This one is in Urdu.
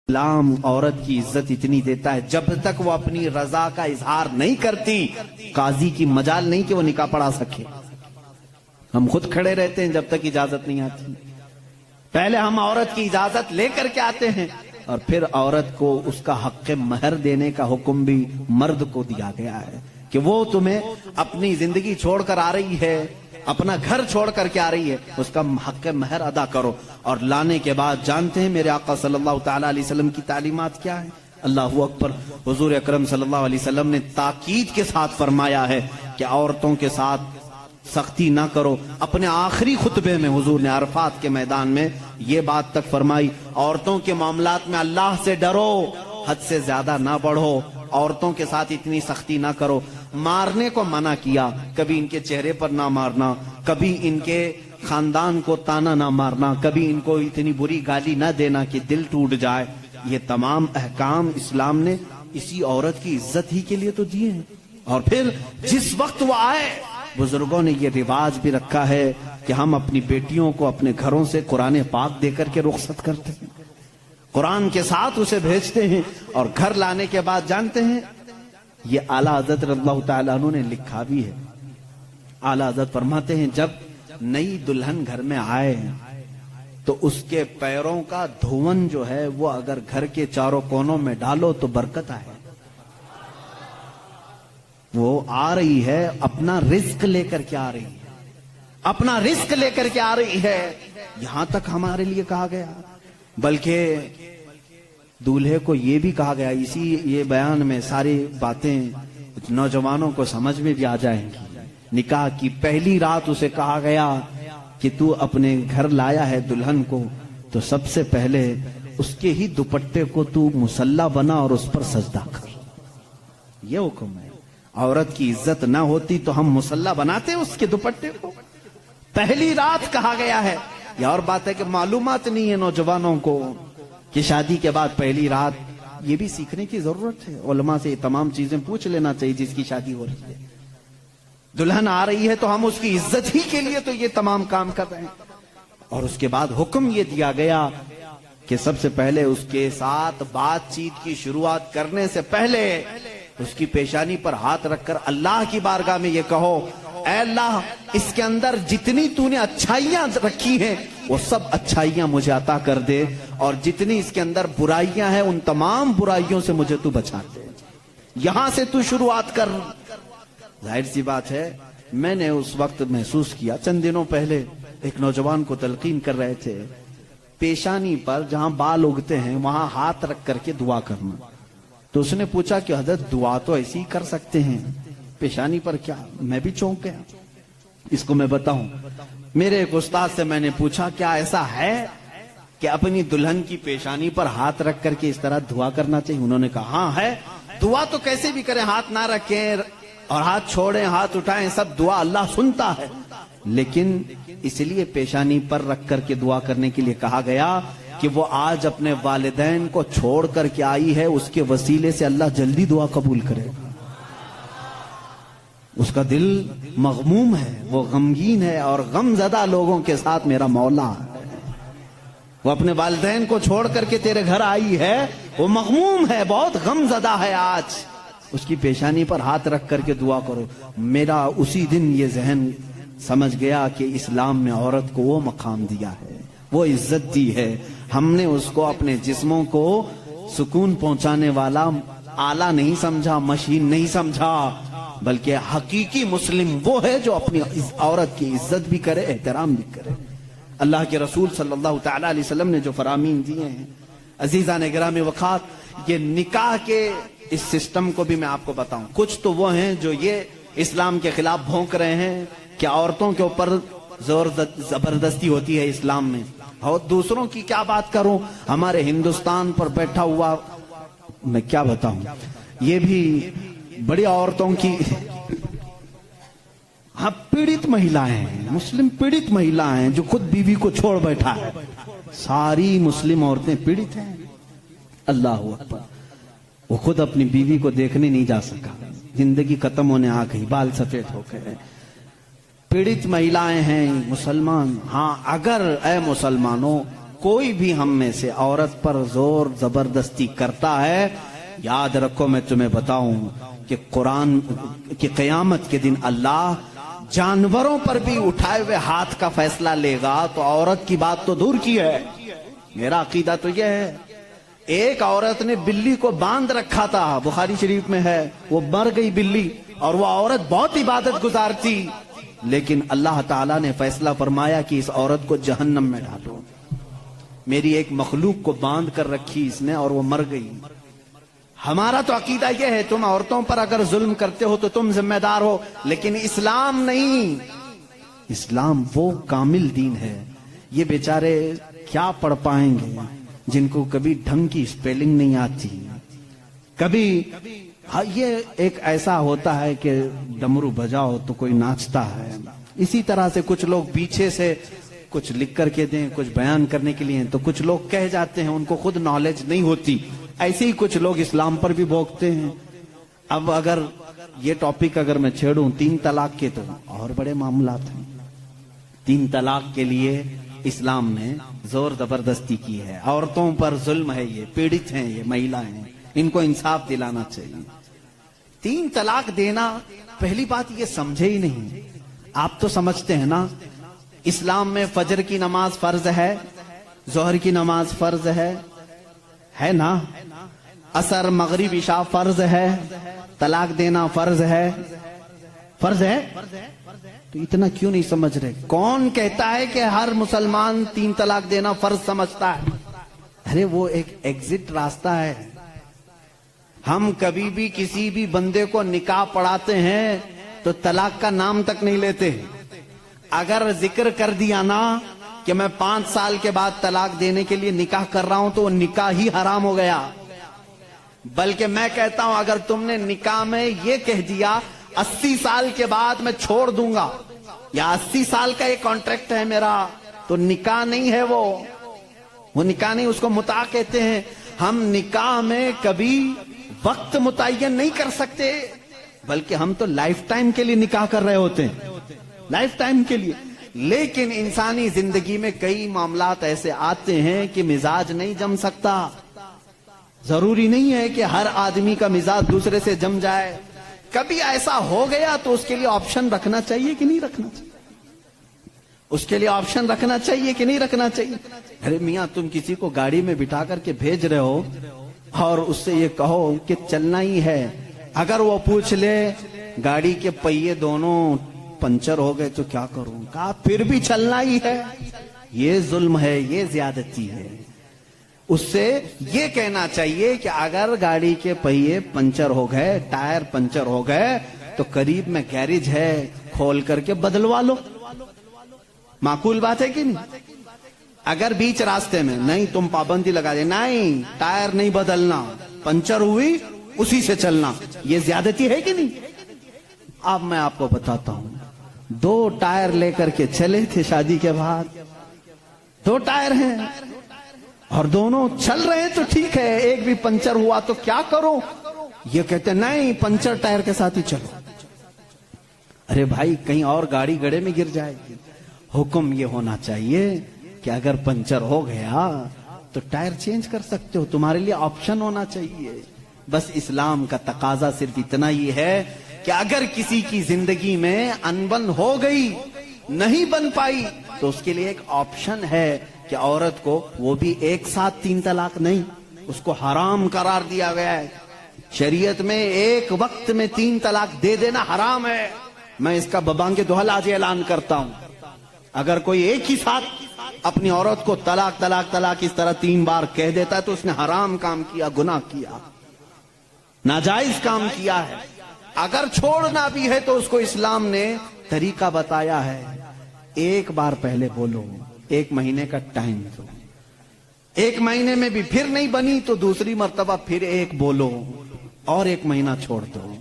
اسلام عورت کی عزت اتنی دیتا ہے جب تک وہ اپنی رضا کا اظہار نہیں کرتی قاضی کی مجال نہیں کہ وہ نکاح پڑھا سکے. ہم خود کھڑے رہتے ہیں جب تک اجازت نہیں آتی. پہلے ہم عورت کی اجازت لے کر کے آتے ہیں اور پھر عورت کو اس کا حق مہر دینے کا حکم بھی مرد کو دیا گیا ہے کہ وہ تمہیں اپنی زندگی چھوڑ کر آ رہی ہے, اپنا گھر چھوڑ کر کے آ رہی ہے, اس کا حق مہر ادا کرو. اور لانے کے بعد جانتے ہیں میرے آقا صلی اللہ تعالی علیہ وسلم کی تعلیمات کیا ہیں؟ اللہ اکبر. حضور اکرم صلی اللہ علیہ وسلم نے تاکید کے ساتھ فرمایا ہے کہ عورتوں کے ساتھ سختی نہ کرو. اپنے آخری خطبے میں حضور نے عرفات کے میدان میں یہ بات تک فرمائی, عورتوں کے معاملات میں اللہ سے ڈرو, حد سے زیادہ نہ بڑھو, عورتوں کے ساتھ اتنی سختی نہ کرو. مارنے کو منع کیا, کبھی ان کے چہرے پر نہ مارنا, کبھی ان کے خاندان کو تانا نہ مارنا, کبھی ان کو اتنی بری گالی نہ دینا کہ دل ٹوٹ جائے. یہ تمام احکام اسلام نے اسی عورت کی عزت ہی کے لیے تو دیے ہیں. اور پھر جس وقت وہ آئے, بزرگوں نے یہ رواج بھی رکھا ہے کہ ہم اپنی بیٹیوں کو اپنے گھروں سے قرآن پاک دے کر کے رخصت کرتے ہیں, قرآن کے ساتھ اسے بھیجتے ہیں. اور گھر لانے کے بعد جانتے ہیں یہ اعلیٰ حضرت رضی اللہ تعالیٰ عنہ نے لکھا بھی ہے. اعلیٰ حضرت فرماتے ہیں جب نئی دلہن گھر میں آئے تو اس کے پیروں کا دھون جو ہے وہ اگر گھر کے چاروں کونوں میں ڈالو تو برکت آئے. وہ آ رہی ہے اپنا رزق لے کر کے آ رہی ہے, اپنا رزق لے کر کے آ رہی ہے. یہاں تک ہمارے لیے کہا گیا, بلکہ دولہے کو یہ بھی کہا گیا, اسی یہ بیان میں ساری باتیں نوجوانوں کو سمجھ میں بھی آ جائیں گی. نکاح کی پہلی رات اسے کہا گیا کہ تو اپنے گھر لایا ہے دلہن کو تو سب سے پہلے اس کے ہی دوپٹے کو تو مصلی بنا اور اس پر سجدہ کر. یہ حکم ہے. عورت کی عزت نہ ہوتی تو ہم مصلی بناتے اس کے دوپٹے کو. پہلی رات کہا گیا ہے. یہ اور بات ہے کہ معلومات نہیں ہے نوجوانوں کو کہ شادی کے بعد پہلی رات, یہ بھی سیکھنے کی ضرورت ہے. علماء سے یہ تمام چیزیں پوچھ لینا چاہیے جس کی شادی ہو رہی ہے. دلہن آ رہی ہے تو ہم اس کی عزت ہی کے لیے تو یہ تمام کام کر رہے ہیں. اور اس کے بعد حکم یہ دیا گیا کہ سب سے پہلے اس کے ساتھ بات چیت کی شروعات کرنے سے پہلے اس کی پیشانی پر ہاتھ رکھ کر اللہ کی بارگاہ میں یہ کہو, اے اللہ اس کے اندر جتنی تو نے اچھائیاں رکھی ہیں وہ سب اچھائیاں مجھے عطا کر دے, اور جتنی اس کے اندر برائیاں ہیں ان تمام برائیوں سے مجھے تو بچا دے. یہاں سے تو شروعات کر. ظاہر سی بات ہے, میں نے اس وقت محسوس کیا, چند دنوں پہلے ایک نوجوان کو تلقین کر رہے تھے, پیشانی پر جہاں بال اگتے ہیں وہاں ہاتھ رکھ کر کے دعا کرنا. تو اس نے پوچھا کہ حضرت دعا تو ایسی ہی کر سکتے ہیں, پیشانی پر کیا؟ میں بھی چونک گیا. اس کو میں بتاؤں, میرے ایک استاد سے میں نے پوچھا کیا ایسا ہے کہ اپنی دلہن کی پیشانی پر ہاتھ رکھ کر کے اس طرح دعا کرنا چاہیے؟ انہوں نے کہا ہاں ہے. دعا تو کیسے بھی کریں, ہاتھ نہ رکھیں اور ہاتھ چھوڑیں, ہاتھ اٹھائیں, سب دعا اللہ سنتا ہے. لیکن اس لیے پیشانی پر رکھ کر کے دعا کرنے کے لیے کہا گیا کہ وہ آج اپنے والدین کو چھوڑ کر کے آئی ہے, اس کے وسیلے سے اللہ جلدی دعا قبول کرے گا. اس کا دل مغموم ہے, وہ غمگین ہے, اور غم زدہ لوگوں کے ساتھ میرا مولا ہے. وہ اپنے والدین کو چھوڑ کر کے تیرے گھر آئی ہے, وہ مغموم ہے, بہت غم زدہ ہے. آج اس کی پیشانی پر ہاتھ رکھ کر کے دعا کرو. میرا اسی دن یہ ذہن سمجھ گیا کہ اسلام میں عورت کو وہ مقام دیا ہے, وہ عزت دی ہے. ہم نے اس کو اپنے جسموں کو سکون پہنچانے والا آلہ نہیں سمجھا, مشین نہیں سمجھا, بلکہ حقیقی مسلم وہ ہے جو اپنی عورت کی عزت بھی کرے, احترام بھی کرے. اللہ کے رسول صلی اللہ تعالی علیہ وسلم نے جو فرامین دیے ہیں, عزیزان گرامی وقار, یہ نکاح کے اس سسٹم کو بھی میں آپ کو بتاؤں. کچھ تو وہ ہیں جو یہ اسلام کے خلاف بھونک رہے ہیں کہ عورتوں کے اوپر زور زبردستی ہوتی ہے اسلام میں, اور دوسروں کی کیا بات کروں, ہمارے ہندوستان پر بیٹھا ہوا میں کیا بتاؤں, یہ بھی بڑی عورتوں کی ہاں پیڑت مہیلائیں ہیں, مسلم پیڑت مہیلائیں ہیں جو خود بیوی کو چھوڑ بیٹھا ہے. ساری مسلم عورتیں پیڑت ہیں. اللہ اکبر. وہ خود اپنی بیوی کو دیکھنے نہیں جا سکا, زندگی ختم ہونے آ گئی, بال سفید ہو گئے. پیڑت مہیلائیں ہیں مسلمان. ہاں اگر اے مسلمانوں کوئی بھی ہم میں سے عورت پر زور زبردستی کرتا ہے، یاد رکھو میں تمہیں بتاؤں کہ قرآن کی قیامت کے دن اللہ جانوروں پر بھی اٹھائے ہوئے ہاتھ کا فیصلہ لے گا، تو عورت کی بات تو دور کی ہے۔ میرا عقیدہ تو یہ ہے، ایک عورت نے بلی کو باندھ رکھا تھا، بخاری شریف میں ہے، وہ مر گئی بلی، اور وہ عورت بہت عبادت گزار تھی، لیکن اللہ تعالیٰ نے فیصلہ فرمایا کہ اس عورت کو جہنم میں ڈالو۔ میری ایک مخلوق کو باندھ کر رکھی اس نے اور وہ مر گئی۔ ہمارا تو عقیدہ یہ ہے، تم عورتوں پر اگر ظلم کرتے ہو تو تم ذمہ دار ہو، لیکن اسلام نہیں۔ اسلام وہ کامل دین ہے۔ یہ بیچارے کیا پڑھ پائیں گے جن کو کبھی ڈھنگ کی اسپیلنگ نہیں آتی، کبھی یہ ایک ایسا ہوتا ہے کہ ڈمرو بجاؤ تو کوئی ناچتا ہے، اسی طرح سے کچھ لوگ پیچھے سے کچھ لکھ کر کے دیں، کچھ بیان کرنے کے لیے، تو کچھ لوگ کہہ جاتے ہیں، ان کو خود نالج نہیں ہوتی، ایسے ہی کچھ لوگ اسلام پر بھی بھوکتے ہیں۔ اب اگر یہ ٹاپک اگر میں چھیڑوں 3 طلاق کے، تو اور بڑے معاملات ہیں۔ 3 طلاق کے لیے اسلام نے زور زبردستی کی ہے، عورتوں پر ظلم ہے، یہ پیڑت ہیں، یہ مہیلا ہیں، ان کو انصاف دلانا چاہیے۔ 3 طلاق دینا، پہلی بات یہ سمجھے ہی نہیں۔ آپ تو سمجھتے ہیں نا، اسلام میں فجر کی نماز فرض ہے، ظہر کی نماز فرض ہے نا، عصر مغرب عشاء فرض ہے، طلاق دینا فرض ہے، فرض ہے، تو اتنا کیوں نہیں سمجھ رہے؟ کون کہتا ہے کہ ہر مسلمان 3 طلاق دینا فرض سمجھتا ہے؟ ارے وہ ایک ایگزٹ راستہ ہے۔ ہم کبھی بھی کسی بھی بندے کو نکاح پڑھاتے ہیں تو طلاق کا نام تک نہیں لیتے۔ اگر ذکر کر دیا نا کہ میں 5 سال کے بعد طلاق دینے کے لیے نکاح کر رہا ہوں، تو وہ نکاح ہی حرام ہو گیا۔ بلکہ میں کہتا ہوں، اگر تم نے نکاح میں یہ کہہ دیا 80 سال کے بعد میں چھوڑ دوں گا، یا 80 سال کا ایک کانٹریکٹ ہے میرا، تو نکاح نہیں ہے، وہ نکاح نہیں، اس کو متاع کہتے ہیں۔ ہم نکاح میں کبھی وقت متعین نہیں کر سکتے، بلکہ ہم تو لائف ٹائم کے لیے نکاح کر رہے ہوتے ہیں، لائف ٹائم کے لیے۔ لیکن انسانی زندگی میں کئی معاملات ایسے آتے ہیں کہ مزاج نہیں جم سکتا۔ ضروری نہیں ہے کہ ہر آدمی کا مزاج دوسرے سے جم جائے۔ کبھی ایسا ہو گیا تو اس کے لیے آپشن رکھنا چاہیے کہ نہیں رکھنا چاہیے؟ اس کے لیے آپشن رکھنا چاہیے کہ نہیں رکھنا چاہیے؟ ارے میاں، تم کسی کو گاڑی میں بٹھا کر کے بھیج رہے ہو اور اس سے یہ کہو کہ چلنا ہی ہے، اگر وہ پوچھ لے گاڑی کے پہیے دونوں پنچر ہو گئے تو کیا کروں؟ کہا پھر بھی چلنا ہی ہے۔ یہ ظلم ہے، یہ زیادتی ہے۔ اس سے یہ کہنا چاہیے کہ اگر گاڑی کے پہیے پنچر ہو گئے، ٹائر پنچر ہو گئے، تو قریب میں گیریج ہے، کھول کر کے بدلوا لو۔ معقول بات ہے کہ نہیں؟ اگر بیچ راستے میں نہیں، تم پابندی لگا دے، نہیں ٹائر نہیں بدلنا، پنچر ہوئی اسی سے چلنا، یہ زیادتی ہے کہ نہیں؟ اب میں آپ کو بتاتا ہوں، 2 ٹائر لے کر کے چلے تھے شادی کے بعد، 2 ٹائر ہیں اور دونوں چل رہے ہیں تو ٹھیک ہے، ایک بھی پنچر ہوا تو کیا کرو؟ یہ کہتے نہیں، پنچر ٹائر کے ساتھ ہی چلو۔ ارے بھائی، کہیں اور گاڑی گڑے میں گر جائے گی۔ حکم یہ ہونا چاہیے کہ اگر پنچر ہو گیا تو ٹائر چینج کر سکتے ہو، تمہارے لیے آپشن ہونا چاہیے۔ بس اسلام کا تقاضا صرف اتنا ہی ہے کہ اگر کسی کی زندگی میں انبن ہو گئی، نہیں بن پائی، تو اس کے لیے ایک آپشن ہے کہ عورت کو وہ بھی ایک ساتھ 3 طلاق نہیں، اس کو حرام قرار دیا گیا ہے۔ شریعت میں ایک وقت میں 3 طلاق دے دینا حرام ہے۔ میں اس کا ببانگ دوحل آج اعلان کرتا ہوں، اگر کوئی ایک ہی ساتھ اپنی عورت کو طلاق طلاق طلاق اس طرح 3 بار کہہ دیتا ہے تو اس نے حرام کام کیا، گناہ کیا، ناجائز کام کیا ہے۔ اگر چھوڑنا بھی ہے تو اس کو اسلام نے طریقہ بتایا ہے، 1 بار پہلے بولو، 1 مہینے کا ٹائم دو، 1 مہینے میں بھی پھر نہیں بنی تو دوسری مرتبہ پھر 1 بولو اور 1 مہینہ چھوڑ دو۔